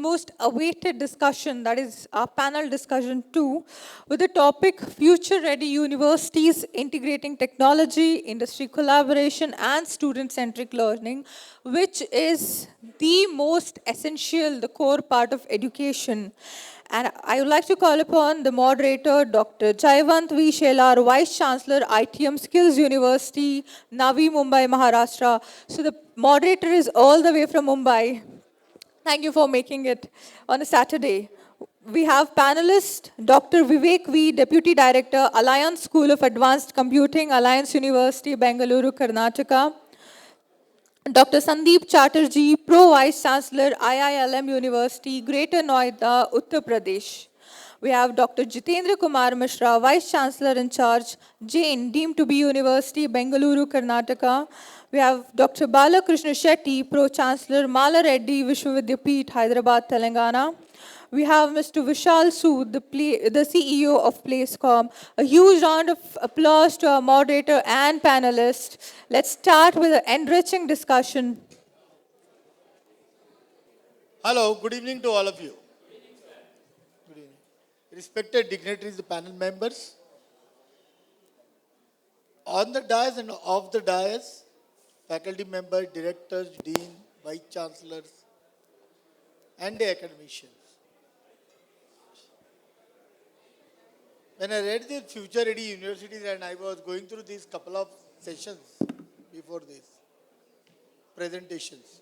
most awaited discussion, that is our panel discussion 2, with the topic Future Ready Universities Integrating Technology, Industry Collaboration, and Student Centric Learning, which is the most essential, the core part of education. And I would like to call upon the moderator, Dr. Jayavant V. Shelar, Vice Chancellor, ITM Skills University, Navi Mumbai, Maharashtra. So the moderator is all the way from Mumbai. Thank you for making it on a Saturday. We have panelist Dr. Vivek V, Deputy Director, Alliance School of Advanced Computing, Alliance University, Bengaluru, Karnataka. Dr. Sandeep Chatterjee, Pro Vice Chancellor, IILM University, Greater Noida, Uttar Pradesh. We have Dr. Jitendra Kumar Mishra, Vice Chancellor in charge, Jain, deemed to be University, Bengaluru, Karnataka. We have Dr. Balakrishna Shetty, Pro Chancellor, Mala Reddy, Vishwavidyapeeth, Hyderabad, Telangana. We have Mr. Vishal Sood, the CEO of Placecom. A huge round of applause to our moderator and panelists. Let's start with an enriching discussion. Hello, good evening to all of you. Good evening. Respected dignitaries, the panel members, on the dais and off the dais, faculty members, directors, dean, vice chancellors, and the academicians. When I read the Future Ready Universities and I was going through these couple of sessions before this, presentations,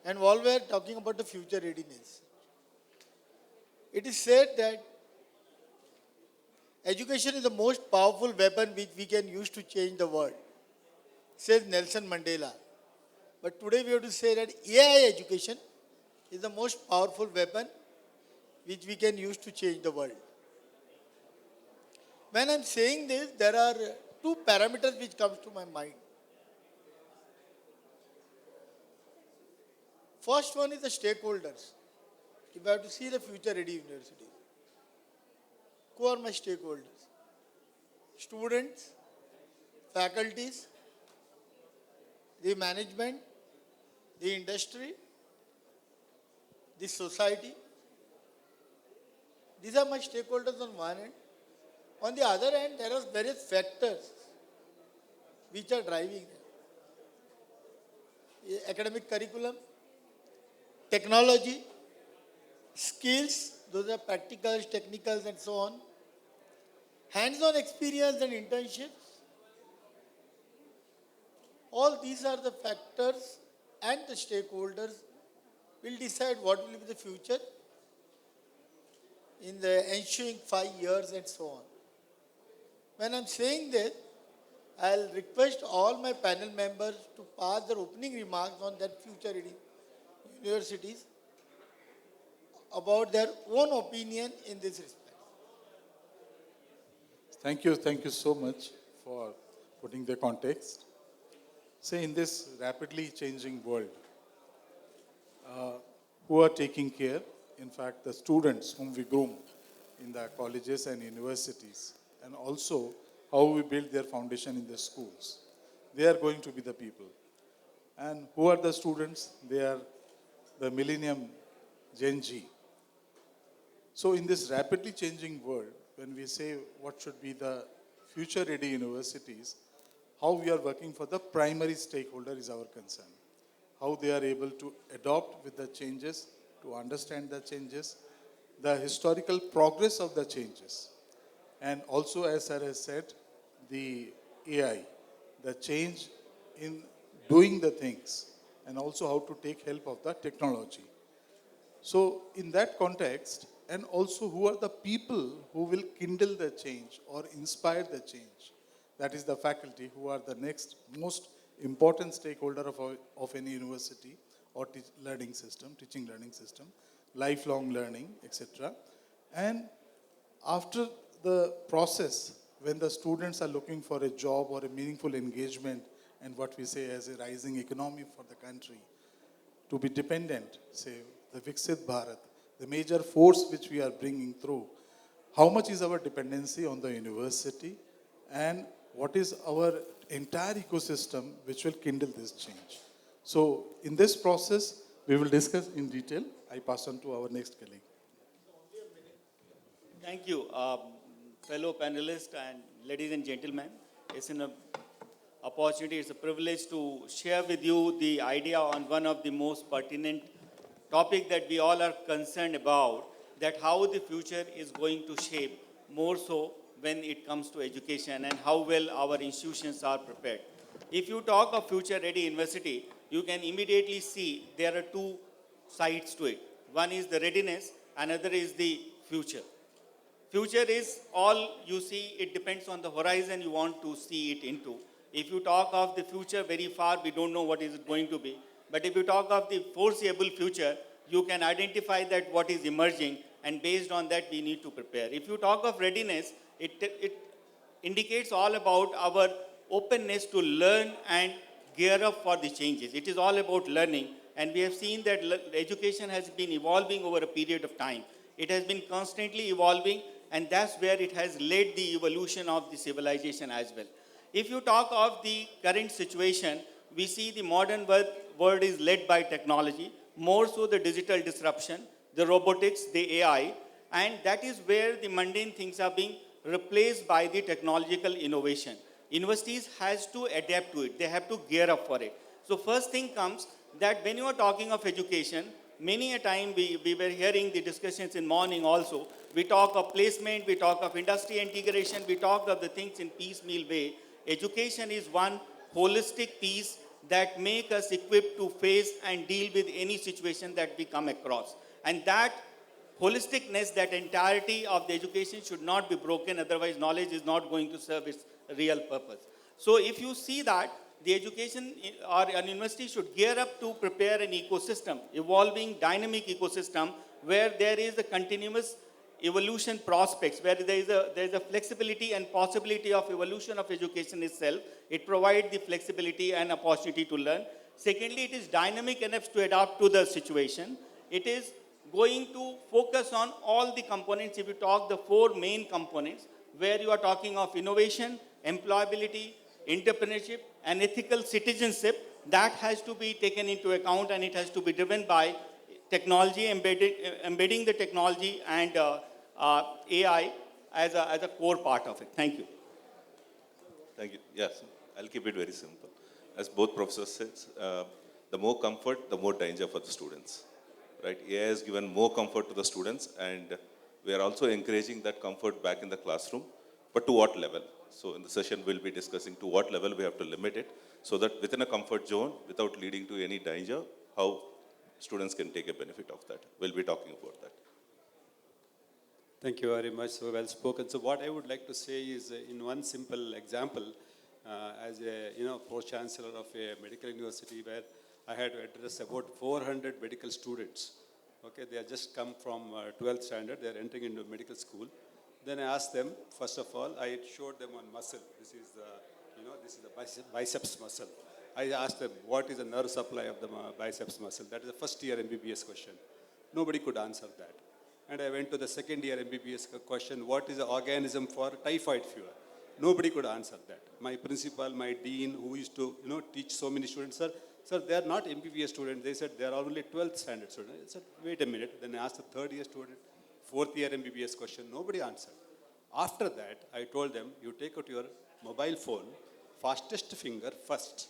and while we are talking about the future readiness, it is said that education is the most powerful weapon which we can use to change the world, says Nelson Mandela. But today we have to say that AI education is the most powerful weapon which we can use to change the world. When I am saying this, there are two parameters which comes to my mind. First one is the stakeholders. If I have to see the future ready university, who are my stakeholders? Students, faculties, the management, the industry, the society. These are my stakeholders on one end. On the other hand, there are various factors which are driving them. Academic curriculum, technology, skills, those are practicals, technicals, and so on. Hands-on experience and internships. All these are the factors and the stakeholders will decide what will be the future in the ensuing 5 years and so on. When I'm saying this, I'll request all my panel members to pass their opening remarks on that future ready universities about their own opinion in this respect. Thank you so much for putting the context. Say, in this rapidly changing world, who are taking care, in fact, the students whom we groom in the colleges and universities, and also how we build their foundation in the schools. They are going to be the people. And who are the students? They are the millennium Gen Z. So in this rapidly changing world, when we say what should be the future ready universities, how we are working for the primary stakeholder is our concern. How they are able to adopt with the changes, to understand the changes, the historical progress of the changes. And also, as sir has said, the AI, the change in doing the things, and also how to take help of the technology. So in that context, and also who are the people who will kindle the change or inspire the change? That is the faculty, who are the next most important stakeholder of any university or teaching learning system, lifelong learning, etc. And after the process, when the students are looking for a job or a meaningful engagement and what we say as a rising economy for the country, to be dependent, say, the Viksit Bharat, the major force which we are bringing through, how much is our dependency on the university and what is our entire ecosystem which will kindle this change. So in this process, We will discuss in detail. I pass on to our next colleague. Thank you, fellow panelists and ladies and gentlemen. It's an opportunity, it's a privilege to share with you the idea on one of the most pertinent topic that we all are concerned about, that how the future is going to shape more so when it comes to education and how well our institutions are prepared. If you talk of future ready university, you can immediately see there are two sides to it. One is the readiness, another is the future. Future is all you see, it depends on the horizon you want to see it into. If you talk of the future very far, we don't know what is it going to be. But if you talk of the foreseeable future, you can identify that what is emerging, and based on that we need to prepare. If you talk of readiness, it indicates all about our openness to learn and gear up for the changes. It is all about learning, and we have seen that education has been evolving over a period of time. It has been constantly evolving, and that's where it has led the evolution of the civilization as well. If you talk of the current situation, we see the modern world is led by technology, more so the digital disruption, the robotics, the AI, and that is where the mundane things are being replaced by the technological innovation. Universities has to adapt to it. They have to gear up for it. So first thing comes that when you are talking of education, many a time we were hearing the discussions in morning also. We talk of placement, we talk of industry integration, we talk of the things in piecemeal way. Education is one holistic piece that make us equipped to face and deal with any situation that we come across. And that holisticness, that entirety of the education should not be broken, otherwise knowledge is not going to serve its real purpose. So if you see that, the education or an university should gear up to prepare an ecosystem, evolving dynamic ecosystem where there is a continuous evolution prospects, where there is a flexibility and possibility of evolution of education itself. It provides the flexibility and opportunity to learn. Secondly, it is dynamic enough to adapt to the situation. It is going to focus on all the components. If you talk the four main components, where you are talking of innovation, employability, entrepreneurship, and ethical citizenship, that has to be taken into account, and it has to be driven by technology, embedding the technology and AI as a core part of it. Thank you. Thank you. Yes, I'll keep it very simple. As both professors said, the more comfort, the more danger for the students. Right? AI has given more comfort to the students, and we are also encouraging that comfort back in the classroom. But to what level? So in the session, we'll be discussing to what level we have to limit it, so that within a comfort zone, without leading to any danger, how students can take a benefit of that. We'll be talking about that. Thank you very much. So well spoken. So what I would like to say is, in one simple example, as a pro-chancellor of a medical university, where I had to address about 400 medical students. Okay, they have just come from 12th standard. They are entering into medical school. Then I asked them. First of all, I showed them one muscle. This is the biceps muscle. I asked them, what is the nerve supply of the biceps muscle? That is the first year MBBS question. Nobody could answer that. And I went to the second year MBBS question, what is the organism for typhoid fever? Nobody could answer that. My principal, my dean, who used to teach so many students, sir, they are not MBBS students. They said they are only 12th standard students. I said, wait a minute. Then I asked the third year student, fourth year MBBS question. Nobody answered. After that, I told them, you take out your mobile phone, fastest finger first.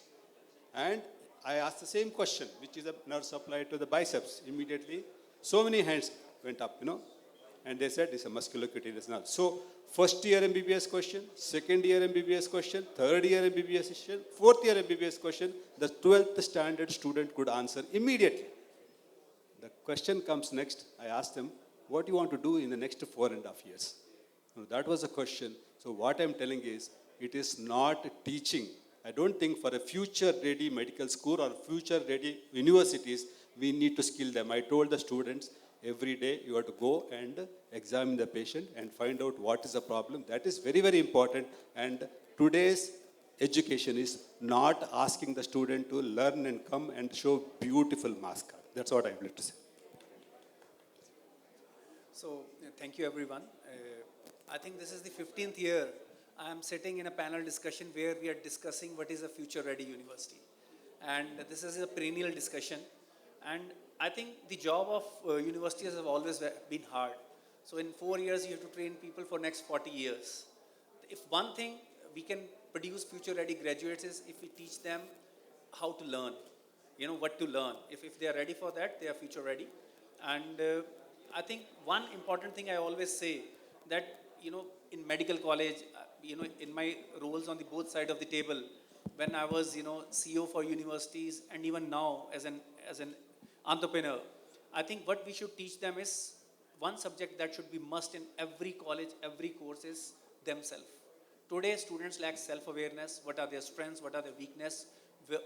And I asked the same question, which is a nerve supply to the biceps. Immediately, so many hands went up, and they said it's a musculocutaneous nerve. So, first year MBBS question, second year MBBS question, third year MBBS question, fourth year MBBS question, the 12th standard student could answer immediately. The question comes next. I asked them, what do you want to do in the next 4.5 years? Now, that was the question. So what I'm telling is, it is not teaching. I don't think for a future-ready medical school or future-ready universities, we need to skill them. I told the students, every day you have to go and examine the patient and find out what is the problem. That is very, very important. And today's education is not asking the student to learn and come and show beautiful mask art. That's what I would like to say. So, thank you everyone. I think this is the 15th year I am sitting in a panel discussion where we are discussing what is a future-ready university. And this is a perennial discussion. And I think the job of universities have always been hard. So in 4 years, you have to train people for next 40 years. If one thing we can produce future-ready graduates is if we teach them how to learn, what to learn. If they are ready for that, they are future-ready. And I think one important thing I always say that, in medical college, in my roles on the both side of the table, when I was, CEO for universities, and even now as an entrepreneur, I think what we should teach them is one subject that should be must in every college, every course is themselves. Today, students lack self-awareness. What are their strengths? What are their weakness?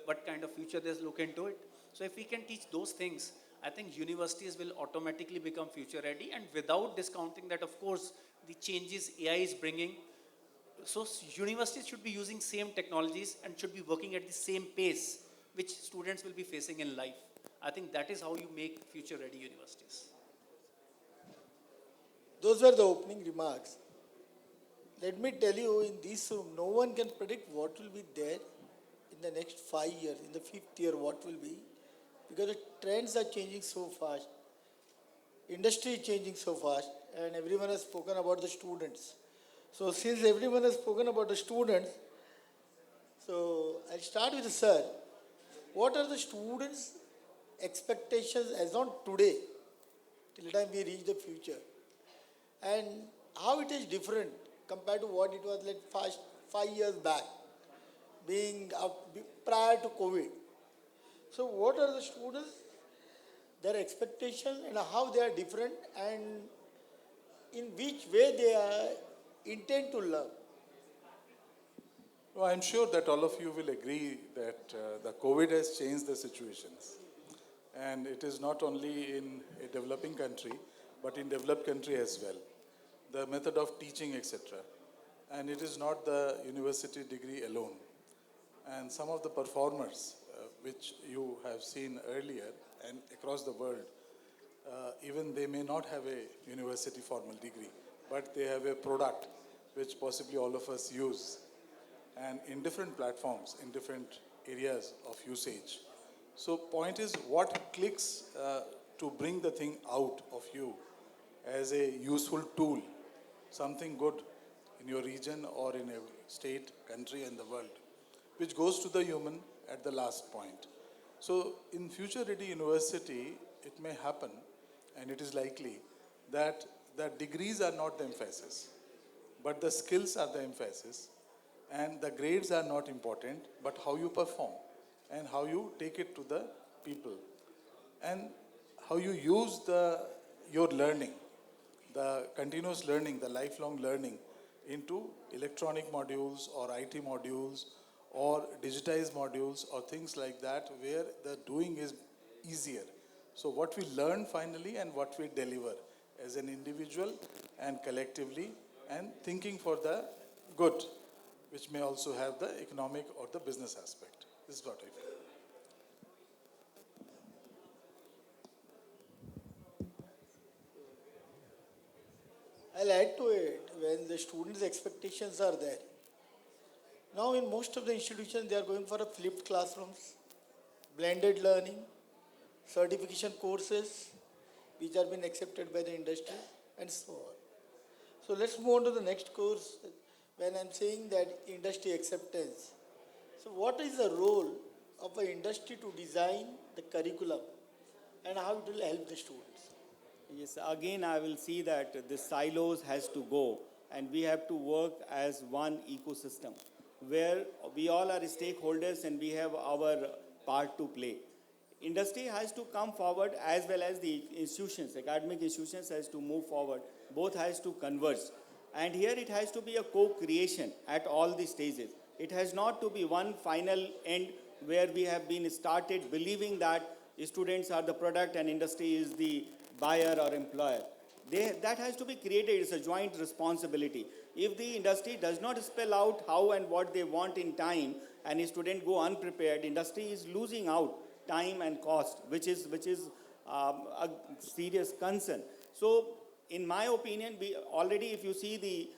What kind of future they look into it? So if we can teach those things, I think universities will automatically become future ready, and without discounting that, of course, the changes AI is bringing. So universities should be using same technologies and should be working at the same pace which students will be facing in life. I think that is how you make future ready universities. Those were the opening remarks. Let me tell you, in this room, no one can predict what will be there in the next 5 years, in the fifth year, what will be, because the trends are changing so fast, industry is changing so fast, and everyone has spoken about the students. So since everyone has spoken about the students, so I'll start with sir. What are the students' expectations as on today, till the time we reach the future? And how it is different compared to what it was like 5 years back, prior to COVID. So what are the students, their expectations, and how they are different, and in which way they are intend to learn? Well, I'm sure that all of you will agree that the COVID has changed the situations. And it is not only in a developing country, but in developed country as well. The method of teaching, etc. And it is not the university degree alone. And some of the performers, which you have seen earlier and across the world, even they may not have a university formal degree, but they have a product which possibly all of us use, and in different platforms, in different areas of usage. So point is, what clicks to bring the thing out of you as a useful tool, something good in your region or in a state, country, and the world, which goes to the human at the last point. So in Future Ready University, it may happen, and it is likely, that the degrees are not the emphasis, but the skills are the emphasis, and the grades are not important, but how you perform and how you take it to the people, and how you use your learning, the continuous learning, the lifelong learning, into electronic modules or IT modules or digitized modules or things like that, where the doing is easier. So what we learn finally and what we deliver as an individual and collectively, and thinking for the good, which may also have the economic or the business aspect. This is what I feel. I'll add to it, when the students' expectations are there. Now in most of the institutions, they are going for a flipped classrooms, blended learning, certification courses, which are being accepted by the industry, and so on. So let's move on to the next course, when I'm saying that industry acceptance. So what is the role of an industry to design the curriculum, and how it will help the students? Yes, again, I will see that the silos has to go, and we have to work as one ecosystem where we all are stakeholders and we have our part to play. Industry has to come forward, as well as the institutions, academic institutions has to move forward. Both has to converge. And here it has to be a co-creation at all the stages. It has not to be one final end where we have been started believing that students are the product and industry is the buyer or employer. That has to be created. It's a joint responsibility. If the industry does not spell out how and what they want in time, and a student go unprepared, industry is losing out time and cost, which is a serious concern. So, in my opinion, we already, if you see the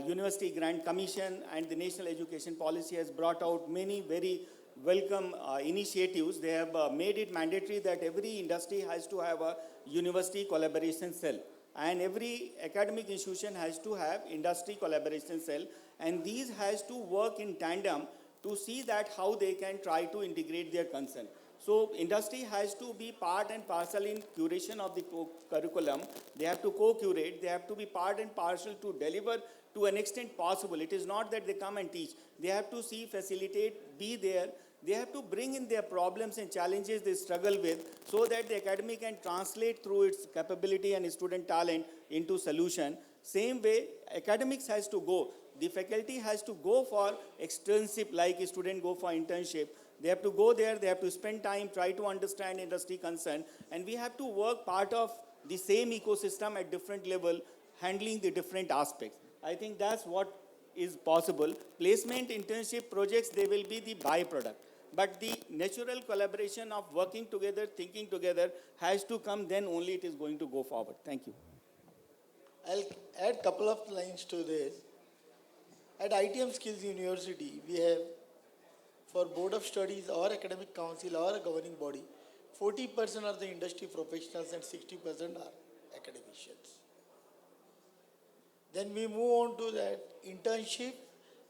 University Grant Commission and the National Education Policy has brought out many very welcome initiatives. They have made it mandatory that every industry has to have a university collaboration cell, and every academic institution has to have industry collaboration cell, and these has to work in tandem to see that how they can try to integrate their concern. So industry has to be part and parcel in curation of the curriculum. They have to co-curate. They have to be part and parcel to deliver to an extent possible. It is not that they come and teach. They have to see, facilitate, be there. They have to bring in their problems and challenges they struggle with so that the academy can translate through its capability and student talent into solution. Same way, academics has to go. The faculty has to go for externship, like a student go for internship. They have to go there, they have to spend time, try to understand industry concern, and we have to work part of the same ecosystem at different level, handling the different aspects. I think that's what is possible. Placement, internship projects, they will be the byproduct. But the natural collaboration of working together, thinking together has to come, then only it is going to go forward. Thank you. I'll add couple of lines to this. At ITM Skills University, we have for Board of Studies or Academic Council or a governing body, 40% are the industry professionals and 60% are academicians. Then we move on to that internship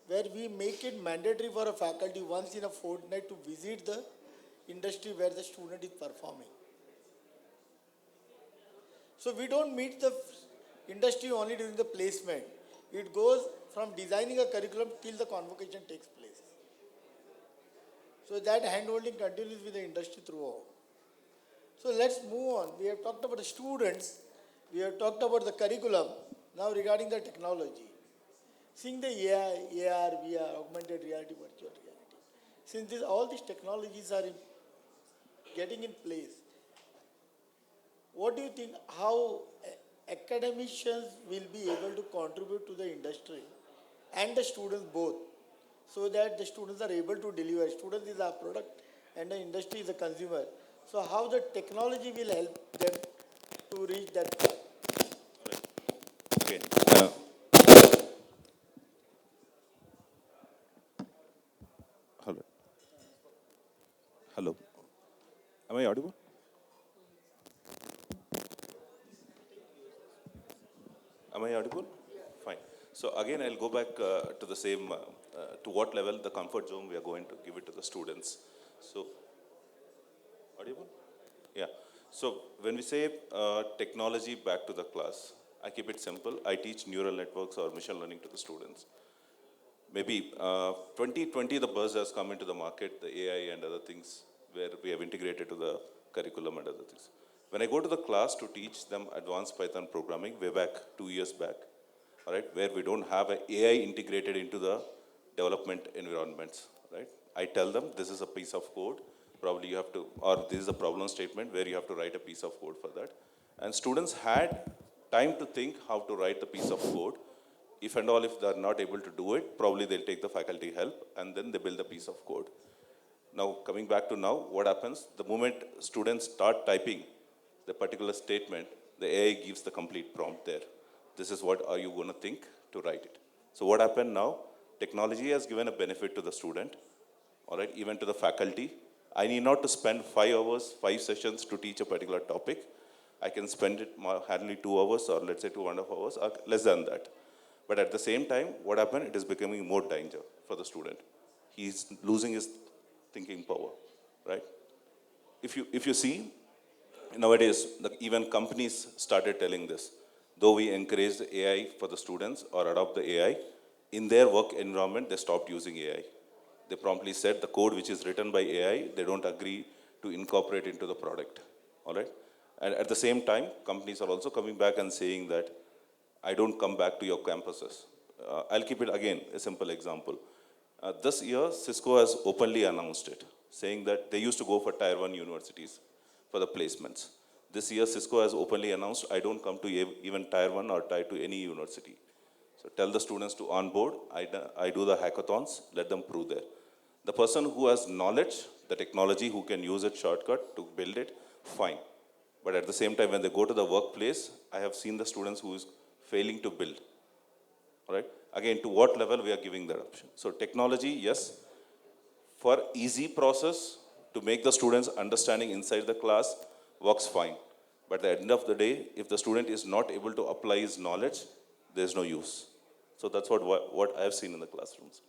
where we make it mandatory for a faculty once in a fortnight to visit the industry where the student is performing. So we don't meet the industry only during the placement. It goes from designing a curriculum till the convocation takes place. So that handholding continues with the industry throughout. So let's move on. We have talked about the students. We have talked about the curriculum. Now regarding the technology. Seeing the AI, AR, VR, augmented reality, virtual reality. Since all these technologies are getting in place, what do you think, how academicians will be able to contribute to the industry and the students both, so that the students are able to deliver? Students is our product and the industry is a consumer. So how the technology will help them to reach that point? Okay. Hello. Hello. Am I audible? Am I audible? Fine. So again, I'll go back to the same, to what level the comfort zone we are going to give it to the students. So, audible? Yeah. So when we say technology back to the class, I keep it simple. I teach neural networks or machine learning to the students. Maybe 2020, the buzz has come into the market, the AI and other things, where we have integrated to the curriculum and other things. When I go to the class to teach them advanced Python programming, way back 2 years back, all right, where we don't have an AI integrated into the development environments, right? I tell them this is a piece of code, probably you have to, or this is a problem statement where you have to write a piece of code for that. And students had time to think how to write the piece of code. If and all, if they're not able to do it, probably they'll take the faculty help and then they build a piece of code. Now, coming back to now, what happens? The moment students start typing the particular statement, the AI gives the complete prompt there. This is what are you going to think to write it. So what happened now? Technology has given a benefit to the student, all right, even to the faculty. I need not to spend 5 hours, 5 sessions to teach a particular topic. I can spend it hardly 2 hours or let's say 2.5 hours or less than that. But at the same time, what happened? It is becoming more danger for the student. He's losing his thinking power, right? If you see, nowadays, even companies started telling this. Though we encourage AI for the students or adopt the AI, in their work environment, they stopped using AI. They promptly said the code which is written by AI, they don't agree to incorporate into the product, all right? And at the same time, companies are also coming back and saying that I don't come back to your campuses. I'll keep it again, a simple example. This year, Cisco has openly announced it, saying that they used to go for Tier 1 universities for the placements. This year, Cisco has openly announced, I don't come to even Tier 1 or Tier 2 any university. So tell the students to onboard, I do the hackathons, let them prove there. The person who has knowledge, the technology, who can use it shortcut to build it, fine. But at the same time, when they go to the workplace, I have seen the students who is failing to build, all right? Again, to what level we are giving that option. So technology, yes. for easy process to make the students understanding inside the class works fine. But at the end of the day, if the student is not able to apply his knowledge, there's no use. So that's what I have seen in the classrooms.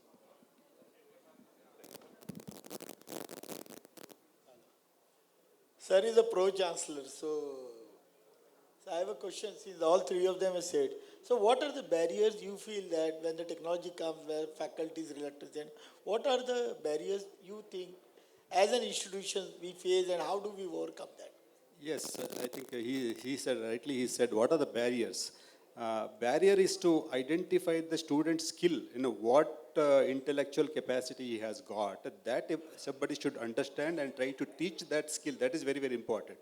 Sir is a pro-chancellor, so I have a question since all three of them have said. So what are the barriers you feel that when the technology comes where faculty is reluctant, what are the barriers you think as an institution we face and how do we overcome that? Yes, I think he said rightly, he said, what are the barriers? Barrier is to identify the student's skill, what intellectual capacity he has got. That if somebody should understand and try to teach that skill. That is very, very important.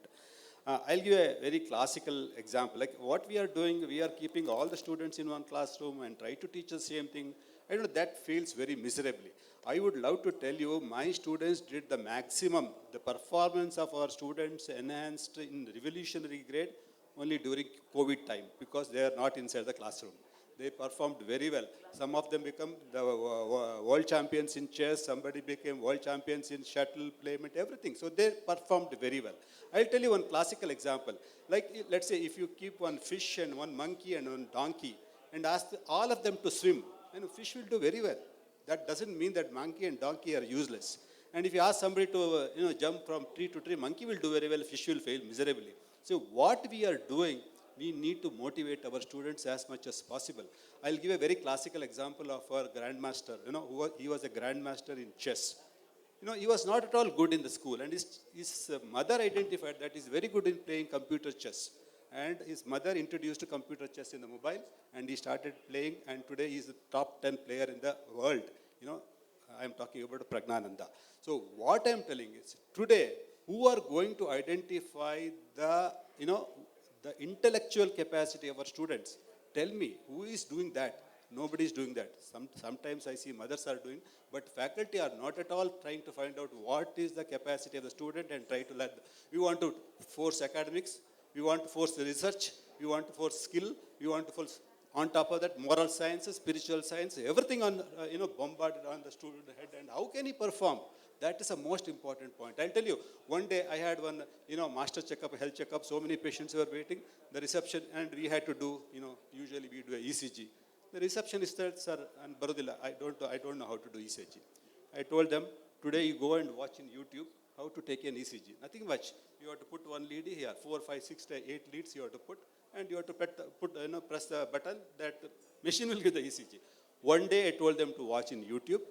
I'll give a very classical example. Like what we are doing, we are keeping all the students in one classroom and try to teach the same thing. I know that fails very miserably. I would love to tell you, my students did the maximum. The performance of our students enhanced in revolutionary grade only during COVID time because they are not inside the classroom. They performed very well. Some of them become the world champions in chess. Somebody became world champions in shuttle, playment, everything. So they performed very well. I'll tell you one classical example. Like, let's say if you keep one fish and one monkey and one donkey and ask all of them to swim, fish will do very well. That doesn't mean that monkey and donkey are useless. And if you ask somebody to jump from tree to tree, monkey will do very well, fish will fail miserably. So what we are doing, we need to motivate our students as much as possible. I'll give a very classical example of our grandmaster. He was a grandmaster in chess. He was not at all good in the school, and his mother identified that he's very good in playing computer chess. And his mother introduced computer chess in the mobile, and he started playing, and today he's the top 10 player in the world. I'm talking about Pragnananda. So what I'm telling is, today, who are going to identify the intellectual capacity of our students? Tell me, who is doing that? Nobody is doing that. Sometimes I see mothers are doing, but faculty are not at all trying to find out what is the capacity of the student and try to learn. We want to force academics, we want to force research, we want to force skill, we want to force, on top of that, moral sciences, spiritual science, everything on, bombarded on the student head. And how can he perform? That is the most important point. I'll tell you, one day I had one, master checkup, health checkup, so many patients were waiting, the reception, and we had to do, usually we do a ECG. The receptionist said, sir, and Barudilla, I don't know how to do ECG. I told them, today you go and watch in YouTube how to take an ECG. Nothing much. You have to put one lead here, 4, 5, 6, 8 leads you have to put, and you have to press the button, that machine will give the ECG. One day I told them to watch in YouTube.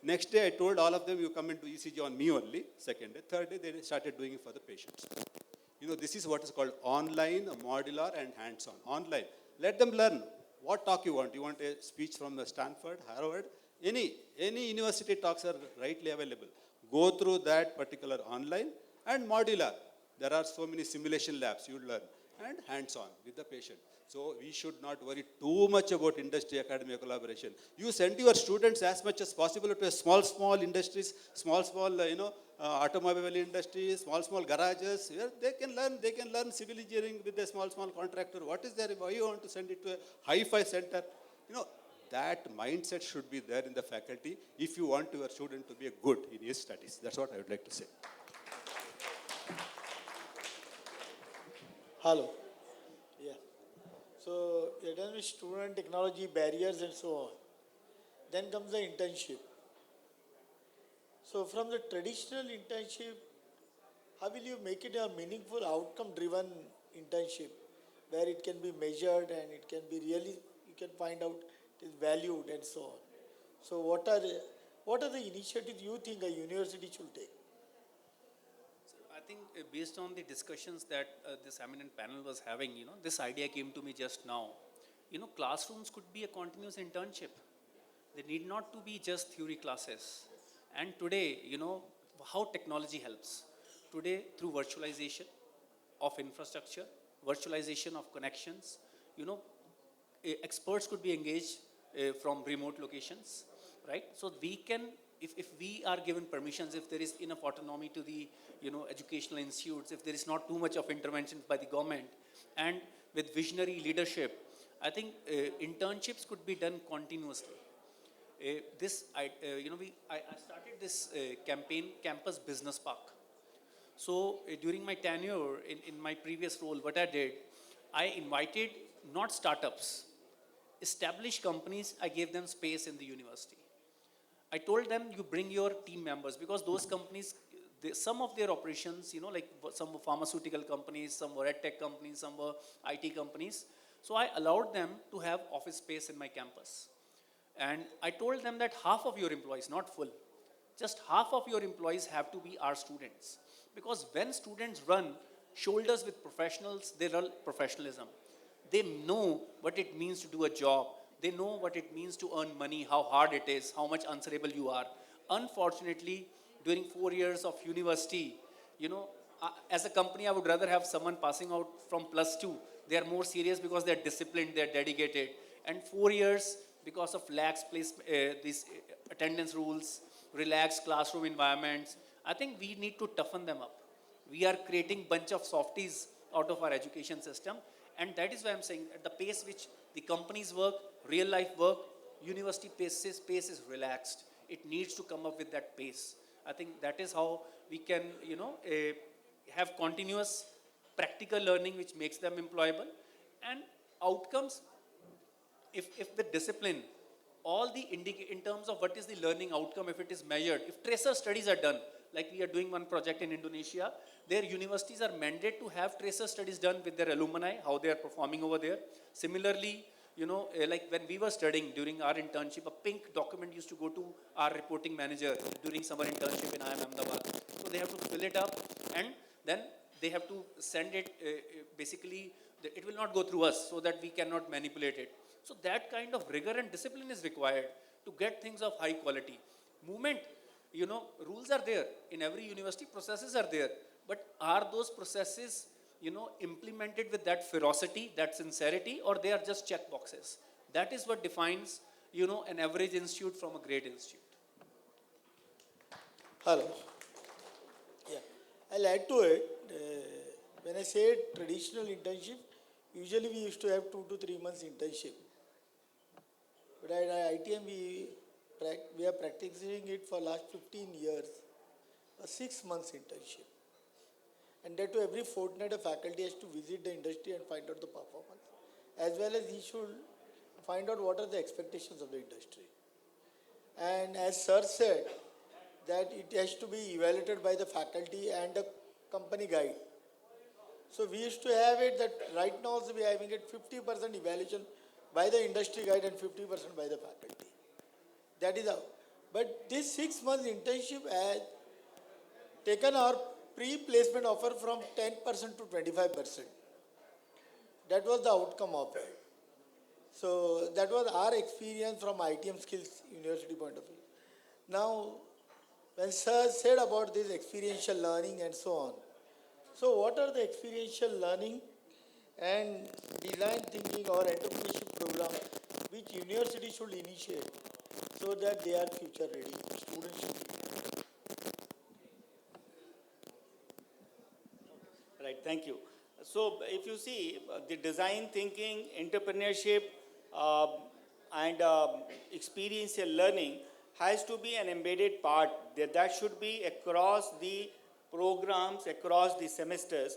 Next day I told all of them, you come and do ECG on me only. Second day, third day they started doing it for the patients. This is what is called online, modular and hands-on. Online. Let them learn. What talk you want? You want a speech from Stanford, Harvard? Any university talks are rightly available. Go through that particular online and modular. There are so many simulation labs you learn. And hands-on with the patient. So we should not worry too much about industry-academia collaboration. You send your students as much as possible to small industries, small, automobile industry, small garages. Where they can learn civil engineering with a small contractor. What is there? Why you want to send it to a hi-fi center? That mindset should be there in the faculty if you want your student to be good in his studies. That's what I would like to say. Hello. Yeah. So you're done with student technology barriers and so on. Then comes the internship. So from the traditional internship, how will you make it a meaningful outcome-driven internship where it can be measured and it can be really, you can find out it is valued and so on. So what are the initiatives you think a university should take? I think based on the discussions that this eminent panel was having, this idea came to me just now. Classrooms could be a continuous internship. They need not to be just theory classes. And today, how technology helps. Today, through virtualization of infrastructure, virtualization of connections, experts could be engaged from remote locations, right? So we can, if we are given permissions, if there is enough autonomy to the educational institutes, if there is not too much of intervention by the government, and with visionary leadership, I think internships could be done continuously. I started this campaign, Campus Business Park. So during my tenure in my previous role, what I did, I invited not startups, established companies, I gave them space in the university. I told them you bring your team members because those companies, some of their operations, like some were pharmaceutical companies, some were ed tech companies, some were IT companies. So I allowed them to have office space in my campus. And I told them that half of your employees, not full, just half of your employees have to be our students. Because when students run shoulders with professionals, they run professionalism. They know what it means to do a job. They know what it means to earn money, how hard it is, how much answerable you are. Unfortunately, during 4 years of university, as a company, I would rather have someone passing out from +2. They are more serious because they are disciplined, they are dedicated. And 4 years, because of lax these attendance rules, relaxed classroom environments, I think we need to toughen them up. We are creating bunch of softies out of our education system. And that is why I'm saying at the pace which the companies work, real life work, university pace is relaxed. It needs to come up with that pace. I think that is how we can, have continuous practical learning which makes them employable. And outcomes, if the discipline, in terms of what is the learning outcome, if it is measured, if tracer studies are done, like we are doing one project in Indonesia, their universities are mandated to have tracer studies done with their alumni, how they are performing over there. Similarly, like when we were studying during our internship, a pink document used to go to our reporting manager during summer internship in IIM Ahmedabad. So they have to fill it up and then they have to send it, basically, it will not go through us so that we cannot manipulate it. So that kind of rigor and discipline is required to get things of high quality. Movement, rules are there. In every university, processes are there. But are those processes, implemented with that ferocity, that sincerity, or they are just check boxes? That is what defines, an average institute from a great institute. Hello. Yeah, I'll add to it. When I say traditional internship, usually we used to have 2 to 3 months internship. But at ITM, we are practicing it for last 15 years, a 6 months internship. And that too, every fortnight a faculty has to visit the industry and find out the performance, as well as he should find out what are the expectations of the industry. And as sir said, that it has to be evaluated by the faculty and the company guide. So we used to have it that right now also we are having it 50% evaluation by the industry guide and 50% by the faculty. That is how. But this 6 months internship has taken our pre-placement offer from 10% to 25%. That was the outcome of it. So that was our experience from ITM Skills University point of view. Now, when sir said about this experiential learning and so on, so what are the experiential learning and design thinking or entrepreneurship program which university should initiate so that they are future ready, students should be. Right, thank you. So if you see the design thinking, entrepreneurship, and experiential learning has to be an embedded part that should be across the programs, across the semesters.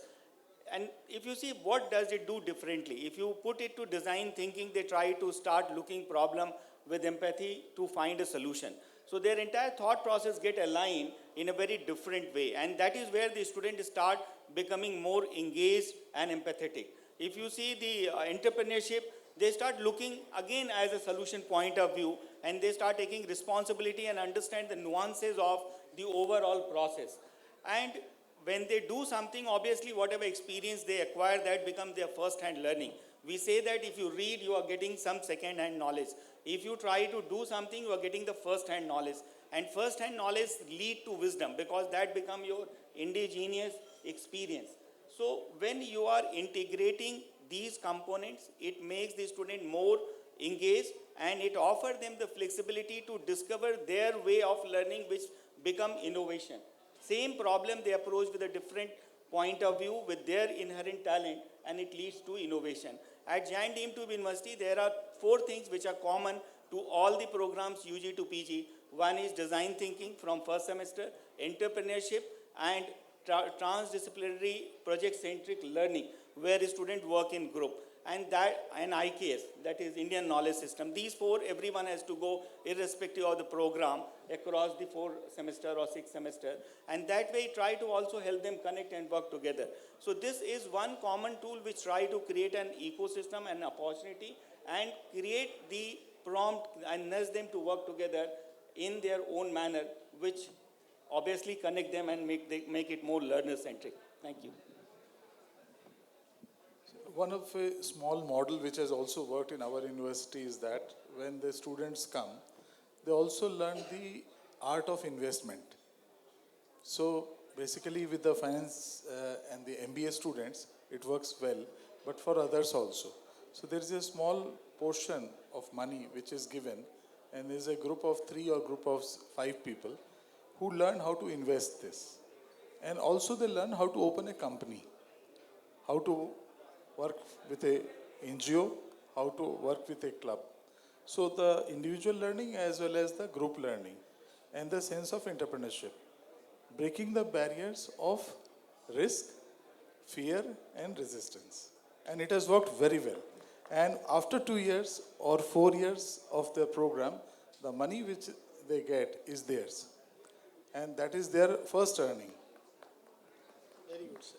And if you see what does it do differently, if you put it to design thinking, they try to start looking problem with empathy to find a solution. So their entire thought process get aligned in a very different way. And that is where the students start becoming more engaged and empathetic. If you see the entrepreneurship, they start looking again as a solution point of view, and they start taking responsibility and understand the nuances of the overall process. And when they do something, obviously whatever experience they acquire, that becomes their first-hand learning. We say that if you read, you are getting some second-hand knowledge. If you try to do something, you are getting the first-hand knowledge. And first-hand knowledge lead to wisdom because that becomes your indigenous experience. So when you are integrating these components, it makes the student more engaged and it offers them the flexibility to discover their way of learning, which become innovation. Same problem they approach with a different point of view with their inherent talent, and it leads to innovation. At Jain Deemed Tube University, there are 4 things which are common to all the programs UG to PG. One is design thinking from first semester, entrepreneurship, and transdisciplinary project-centric learning, where students work in group. And IKS, that is Indian Knowledge System. These four, everyone has to go irrespective of the program across the 4 semester or 6 semester. And that way try to also help them connect and work together. So this is one common tool which try to create an ecosystem and opportunity and create the prompt and nudge them to work together in their own manner, which obviously connect them and make it more learner-centric. Thank you. One of a small model which has also worked in our university is that when the students come, they also learn the art of investment. So basically with the finance and the MBA students, it works well, but for others also. So there is a small portion of money which is given, and there is a group of 3 or group of 5 people who learn how to invest this. And also they learn how to open a company, how to work with a NGO, how to work with a club. So the individual learning as well as the group learning and the sense of entrepreneurship, breaking the barriers of risk, fear and resistance. And it has worked very well. And after 2 years or 4 years of the program, the money which they get is theirs. And that is their first earning. Very good, sir.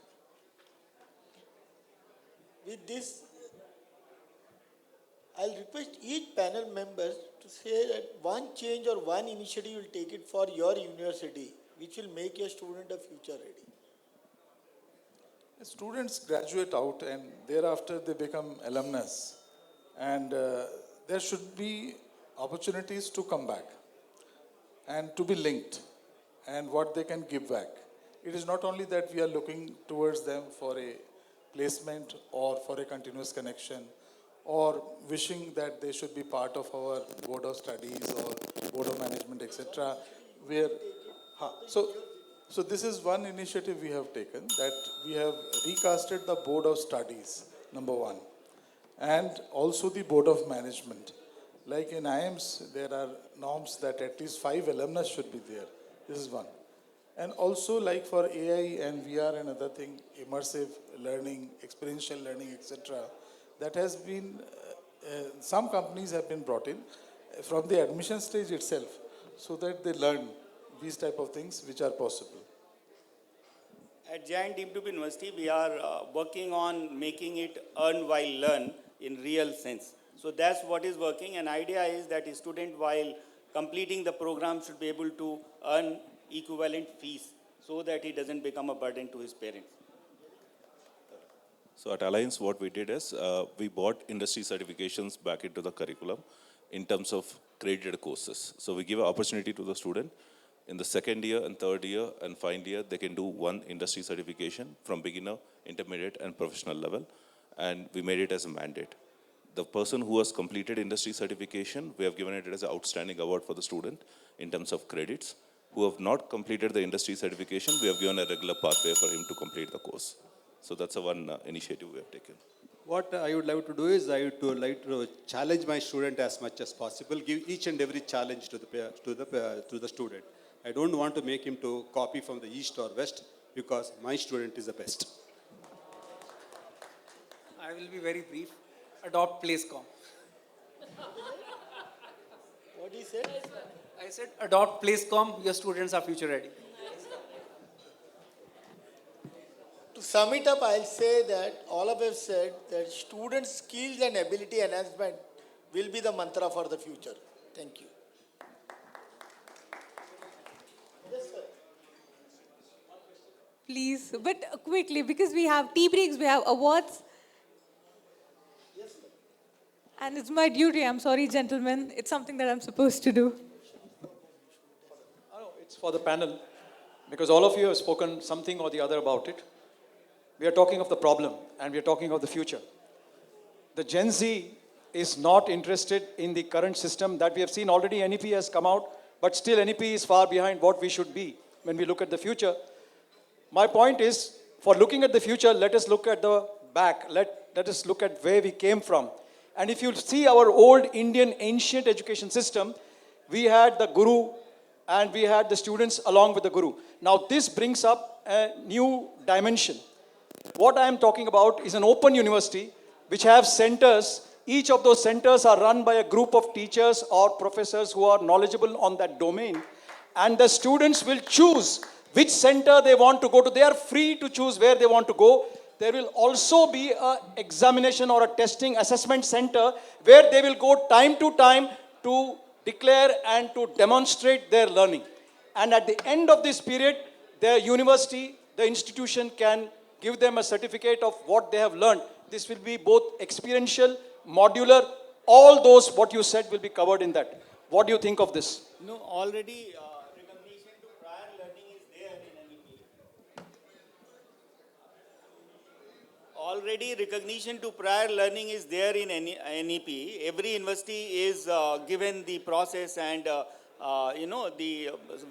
With this, I'll request each panel member to say that one change or one initiative you will take it for your university, which will make your student a future ready. Students graduate out and thereafter they become alumnus, and there should be opportunities to come back and to be linked and what they can give back. It is not only that we are looking towards them for a placement or for a continuous connection or wishing that they should be part of our board of studies or board of management, etc. Where, so this is one initiative we have taken, that we have recasted the board of studies, number one, and also the board of management. Like in IIMS, there are norms that at least 5 alumnus should be there. This is one. And also like for AI and VR and other thing, immersive learning, experiential learning, etc. That has been, some companies have been brought in from the admission stage itself so that they learn these type of things which are possible. At Giant Deep Tube University, we are working on making it earn while learn in real sense. So that's what is working. An idea is that a student, while completing the program, should be able to earn equivalent fees so that he doesn't become a burden to his parents. So at Alliance, what we did is we brought industry certifications back into the curriculum in terms of credited courses. So we give an opportunity to the student. In the second year and third year and final year, they can do one industry certification from beginner, intermediate, and professional level. And we made it as a mandate. The person who has completed industry certification, we have given it as an outstanding award for the student in terms of credits. Who have not completed the industry certification, we have given a regular pathway for him to complete the course. So that's a one initiative we have taken. What I would like to do is I would like to challenge my student as much as possible, give each and every challenge to the student. I don't want to make him to copy from the east or west because my student is the best. I will be very brief. Adopt PlaceCom. What he said? I said adopt PlaceCom, your students are future ready. To sum it up, I'll say that all of us said that student skills and ability enhancement will be the mantra for the future. Thank you. Please, but quickly, because we have tea breaks, we have awards. And it's my duty, I'm sorry, gentlemen. It's something that I'm supposed to do. Oh, it's for the panel, because all of you have spoken something or the other about it. We are talking of the problem, and we are talking of the future. The Gen Z is not interested in the current system that we have seen already. NEP has come out, but still NEP is far behind what we should be when we look at the future. My point is, for looking at the future, let us look at the back. Let us look at where we came from. And if you see our old Indian ancient education system, we had the guru and we had the students along with the guru. Now this brings up a new dimension. What I am talking about is an open university which have centers. Each of those centers are run by a group of teachers or professors who are knowledgeable on that domain. And the students will choose which center they want to go to. They are free to choose where they want to go. There will also be an examination or a testing assessment center where they will go time to time to declare and to demonstrate their learning. And at the end of this period, the university, the institution can give them a certificate of what they have learned. This will be both experiential, modular, all those what you said will be covered in that. What do you think of this? No, already recognition to prior learning is there in NEP. Already recognition to prior learning is there in NEP. Every university is given the process and the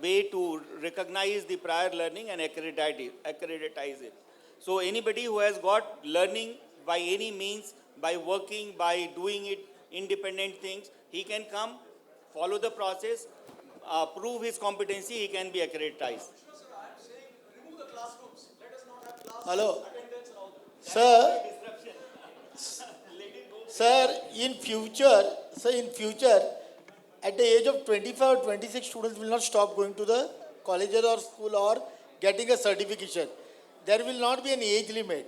way to recognize the prior learning and accreditize it. So anybody who has got learning by any means, by working, by doing it, independent things, he can come, follow the process, prove his competency, he can be accreditized. Hello. Sir, sir, in future, at the age of 25 or 26, students will not stop going to the colleges or school or getting a certification. There will not be an age limit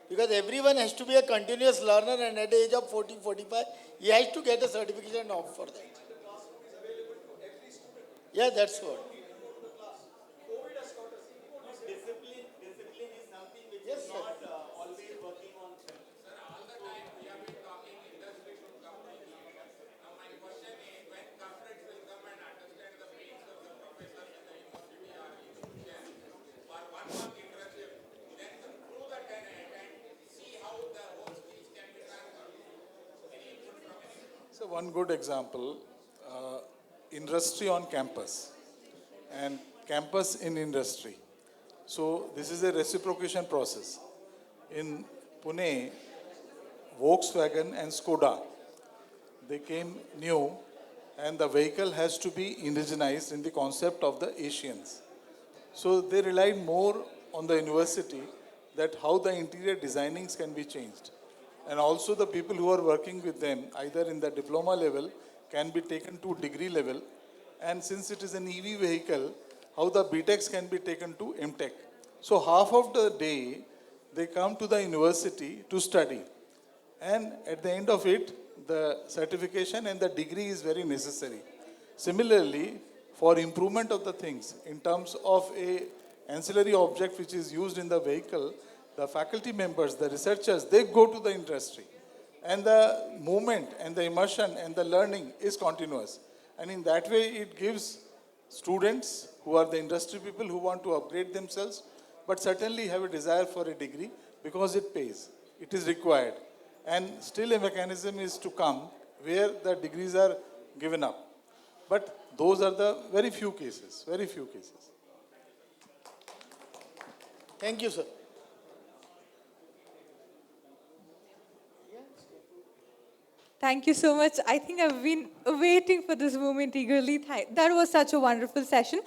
because everyone has to be a continuous learner, and at the age of 40, 45, he has to get a certification of for that. Yeah, that's what. Discipline is something which Yes, is sir. not always working on. So one good example, industry on campus and campus in industry. So this is a reciprocation process. In Pune, Volkswagen and Skoda, they came new, and the vehicle has to be indigenized in the concept of the Asians. So they relied more on the university that how the interior designings can be changed. And also the people who are working with them, either in the diploma level, can be taken to degree level. And since it is an EV vehicle, how the BTECs can be taken to MTech. So half of the day, they come to the university to study. And at the end of it, the certification and the degree is very necessary. Similarly, for improvement of the things, in terms of a ancillary object which is used in the vehicle, the faculty members, the researchers, they go to the industry. And the movement and the immersion and the learning is continuous. And in that way, it gives students who are the industry people who want to upgrade themselves, but certainly have a desire for a degree because it pays. It is required. And still a mechanism is to come where the degrees are given up. But those are the very few cases, very few cases. Thank you, sir. Thank you so much. I think I've been waiting for this moment eagerly. That was such a wonderful session.